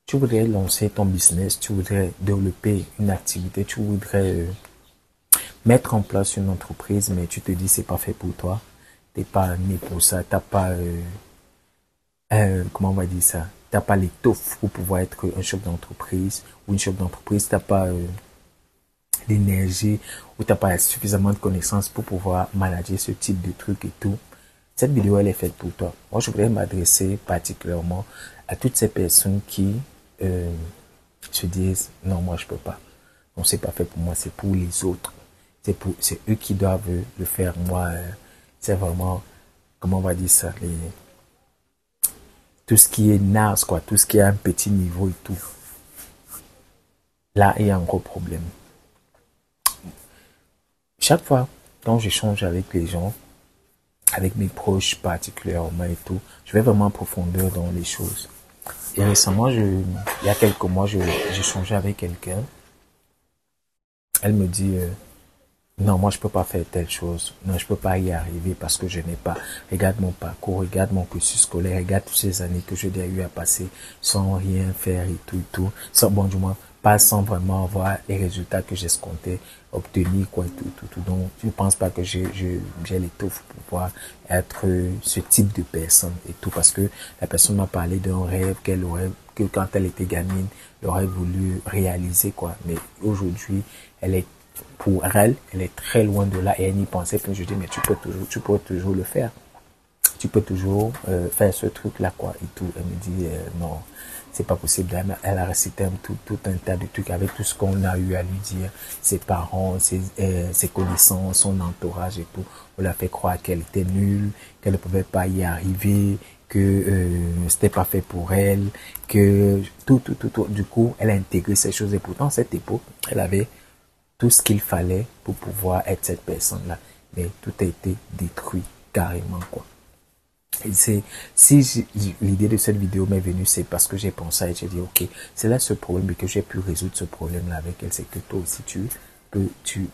Tu voudrais lancer ton business, tu voudrais développer une activité, tu voudrais mettre en place une entreprise, mais tu te dis c'est pas fait pour toi. T'es pas né pour ça, t'as pas comment on va dire ça, t'as pas l'étoffe pour pouvoir être un chef d'entreprise ou une chef d'entreprise, t'as pas l'énergie ou t'as pas suffisamment de connaissances pour pouvoir manager ce type de truc et tout. Cette vidéo elle est faite pour toi. Moi je voudrais m'adresser particulièrement à toutes ces personnes qui se disent non moi je peux pas, non c'est pas fait pour moi, c'est pour les autres, c'est eux qui doivent le faire. Moi c'est vraiment, comment on va dire ça, tout ce qui est naze quoi, tout ce qui est à un petit niveau et tout, là il y a un gros problème. Chaque fois quand j'échange avec les gens, avec mes proches particulièrement et tout, je vais vraiment en profondeur dans les choses. Et récemment, il y a quelques mois, j'ai changé avec quelqu'un. Elle me dit, non, moi, je peux pas faire telle chose. Non, je peux pas y arriver parce que je n'ai pas. Regarde mon parcours, regarde mon cursus scolaire, regarde toutes ces années que j'ai déjà eu à passer sans rien faire et tout. Sans, bon, du moins, pas sans vraiment avoir les résultats que j'escomptais obtenir, quoi, et tout. Donc, je ne pense pas que j'ai l'étoffe pour pouvoir être ce type de personne et tout, parce que la personne m'a parlé d'un rêve qu'elle aurait, que quand elle était gamine, elle aurait voulu réaliser, quoi. Mais aujourd'hui, pour elle, elle est très loin de là et elle n'y pensait plus. Je dis, mais tu peux toujours le faire. Tu peux toujours faire ce truc-là, quoi, et tout. Elle me dit, non, c'est pas possible. Elle a récité tout un tas de trucs avec tout ce qu'on a eu à lui dire, ses parents, ses connaissances, son entourage et tout. On l'a fait croire qu'elle était nulle, qu'elle ne pouvait pas y arriver, que c'était pas fait pour elle, que tout. Du coup, elle a intégré ces choses et pourtant, à cette époque, elle avait tout ce qu'il fallait pour pouvoir être cette personne-là. Mais tout a été détruit carrément, quoi. Et si l'idée de cette vidéo m'est venue, c'est parce que j'ai pensé et j'ai dit, ok, c'est là ce problème et que j'ai pu résoudre ce problème-là avec elle, c'est que toi aussi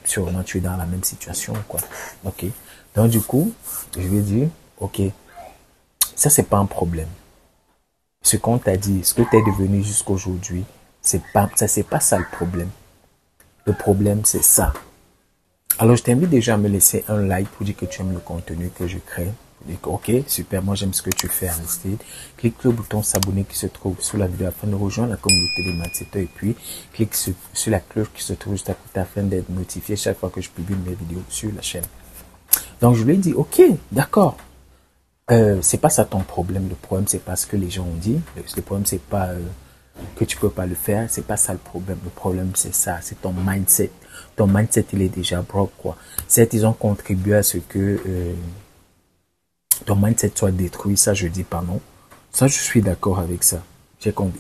sûrement tu es dans la même situation, quoi. Ok. Donc, du coup, je lui ai dit, ok, ça c'est pas un problème. Ce qu'on t'a dit, ce que tu es devenu jusqu'aujourd'hui, c'est pas ça le problème. Le problème, c'est ça. Alors, je t'invite déjà à me laisser un like pour dire que tu aimes le contenu que je crée. Ok, super, moi j'aime ce que tu fais, Aristide. Clique sur le bouton s'abonner qui se trouve sous la vidéo afin de rejoindre la communauté des Matseto et puis clique sur la cloche qui se trouve juste à côté afin d'être notifié chaque fois que je publie mes vidéos sur la chaîne. Donc je lui ai dit, ok, d'accord. C'est pas ça ton problème. Le problème c'est pas ce que les gens ont dit. Le problème c'est pas que tu peux pas le faire. C'est pas ça le problème. Le problème c'est ça. C'est ton mindset. Ton mindset il est déjà broke quoi. Certes ils ont contribué à ce que ton mindset soit détruit. Ça je dis pas non. Ça je suis d'accord avec ça.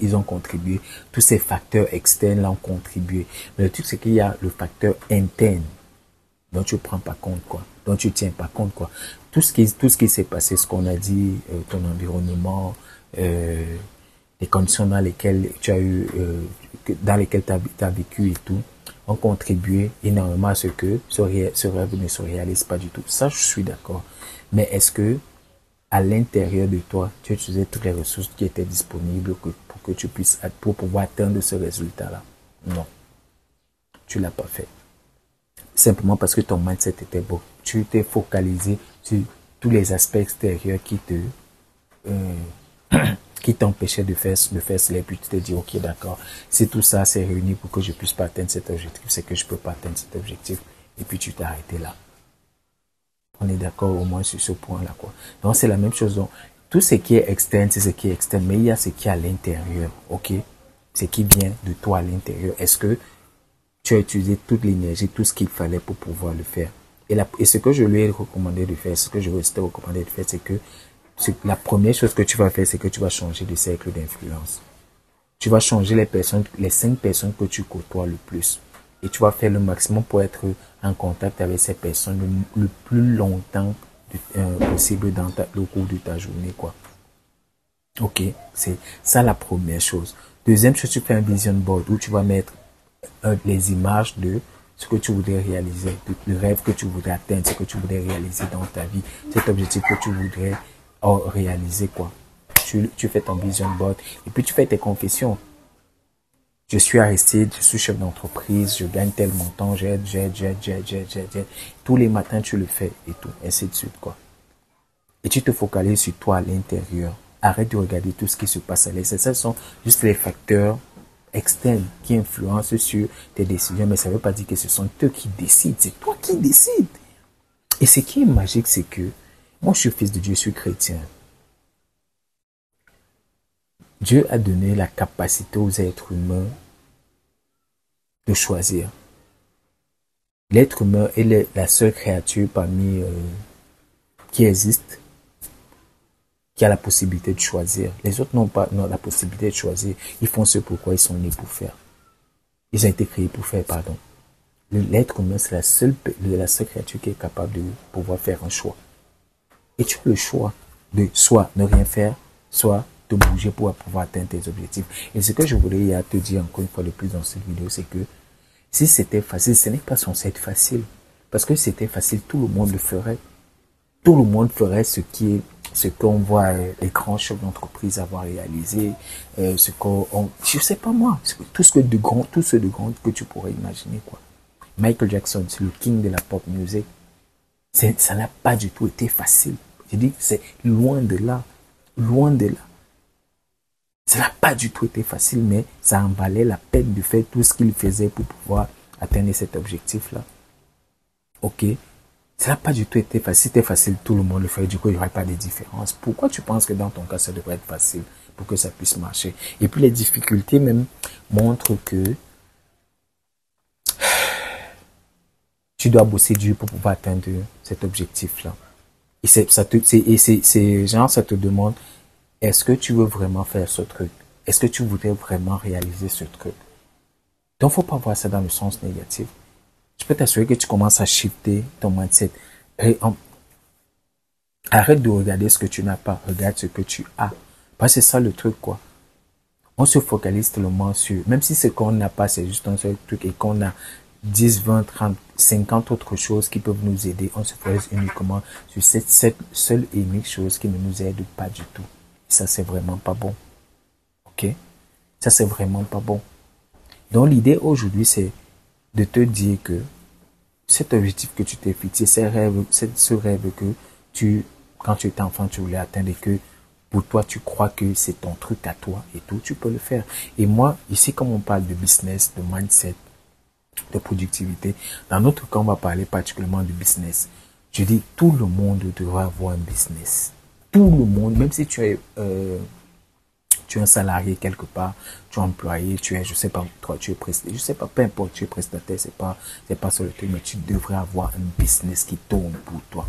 Ils ont contribué. Tous ces facteurs externes là ont contribué. Mais le truc c'est qu'il y a le facteur interne dont tu prends pas compte quoi, dont tu tiens pas compte quoi. Tout ce qui s'est passé, ce qu'on a dit, ton environnement, les conditions dans lesquelles tu as eu, dans lesquelles tu as vécu et tout, ont contribué énormément à ce que ce rêve ne se réalise pas du tout. Ça, je suis d'accord. Mais est-ce que à l'intérieur de toi, tu utilisais toutes les ressources qui étaient disponibles pour que tu puisses, pour pouvoir atteindre ce résultat-là? Non, tu l'as pas fait. Simplement parce que ton mindset était beau. Tu t'es focalisé sur tous les aspects extérieurs qui t'empêchaient de faire cela. Et puis tu te dis, ok, d'accord, si tout ça s'est réuni pour que je puisse pas atteindre cet objectif, c'est que je peux pas atteindre cet objectif. Et puis tu t'es arrêté là. On est d'accord au moins sur ce point-là, quoi. Donc c'est la même chose. Donc, tout ce qui est externe, c'est ce qui est externe. Mais il y a ce qui est à l'intérieur, ok? Ce qui vient de toi à l'intérieur. Est-ce que tu as utilisé toute l'énergie, tout ce qu'il fallait pour pouvoir le faire? Et ce que je lui ai recommandé de faire, ce que je t'ai recommandé de faire, c'est que la première chose que tu vas faire, c'est que tu vas changer de cercle d'influence. Tu vas changer les 5 personnes que tu côtoies le plus. Et tu vas faire le maximum pour être en contact avec ces personnes le plus longtemps possible dans le cours de ta journée, quoi. Ok, c'est ça la première chose. Deuxième chose, tu fais un vision board où tu vas mettre les images de ce que tu voudrais réaliser, le rêve que tu voudrais atteindre, ce que tu voudrais réaliser dans ta vie, cet objectif que tu voudrais réaliser, quoi. Tu fais ton vision board et puis tu fais tes confessions. Je suis Aristide, je suis chef d'entreprise, je gagne tel montant, j'aide. Tous les matins, tu le fais et tout, ainsi de suite, quoi. Et tu te focalises sur toi à l'intérieur. Arrête de regarder tout ce qui se passe à l'extérieur. Ce sont juste les facteurs externes qui influencent sur tes décisions, mais ça ne veut pas dire que ce sont eux qui décident, c'est toi qui décides. Et ce qui est magique, c'est que moi, je suis fils de Dieu, je suis chrétien. Dieu a donné la capacité aux êtres humains de choisir. L'être humain est la seule créature parmi qui existe qui a la possibilité de choisir. Les autres n'ont pas la possibilité de choisir. Ils font ce pourquoi ils sont nés pour faire. Ils ont été créés pour faire, pardon. L'être humain, c'est la seule créature qui est capable de pouvoir faire un choix. Et tu as le choix de soit ne rien faire, soit te bouger pour pouvoir atteindre tes objectifs. Et ce que je voudrais te dire encore une fois de plus dans cette vidéo, c'est que si c'était facile, ce n'est pas censé être facile. Parce que si c'était facile, tout le monde le ferait. Tout le monde ferait ce qu'on voit les grands chefs d'entreprise avoir réalisé, ce qu'on, je sais pas moi, tout ce de grand que tu pourrais imaginer, quoi. Michael Jackson, c'est le king de la pop music. Ça n'a pas du tout été facile. Je dis, c'est loin de là. Loin de là. Ça n'a pas du tout été facile, mais ça en valait la peine de faire tout ce qu'il faisait pour pouvoir atteindre cet objectif-là. Ok? Ça n'a pas du tout été facile. Si c'était facile, tout le monde le ferait. Du coup, il n'y aurait pas de différence. Pourquoi tu penses que dans ton cas, ça devrait être facile pour que ça puisse marcher? Et puis, les difficultés même montrent que tu dois bosser dur pour pouvoir atteindre cet objectif-là. Et ça te demande, est-ce que tu veux vraiment faire ce truc? Est-ce que tu voudrais vraiment réaliser ce truc? Donc, faut pas voir ça dans le sens négatif. Je peux t'assurer que tu commences à shifter ton mindset. Arrête de regarder ce que tu n'as pas. Regarde ce que tu as. Parce que c'est ça le truc, quoi. On se focalise tellement sur, même si ce qu'on n'a pas, c'est juste un seul truc et qu'on a 10, 20, 30, 50 autres choses qui peuvent nous aider. On se focalise uniquement sur cette seule et unique chose qui ne nous aide pas du tout. Et ça, c'est vraiment pas bon. Ok? Ça, c'est vraiment pas bon. Donc, l'idée aujourd'hui, c'est de te dire que cet objectif que tu t'es fixé, ce rêve que quand tu étais enfant, tu voulais atteindre et que pour toi, tu crois que c'est ton truc à toi et tout, tu peux le faire. Et moi, ici, comme on parle de business, de mindset, de productivité, dans notre cas, on va parler particulièrement de business. Je dis, tout le monde devrait avoir un business. Tout le monde, même si tu es un salarié quelque part, tu es employé, je sais pas, toi, tu es prestataire, je sais pas, peu importe, tu es prestataire, c'est pas sur le truc, mais tu devrais avoir un business qui tourne pour toi.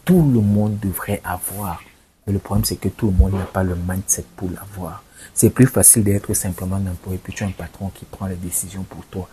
Tout le monde devrait avoir. Mais le problème, c'est que tout le monde n'a pas le mindset pour l'avoir. C'est plus facile d'être simplement un employé, puis tu as un patron qui prend les décisions pour toi.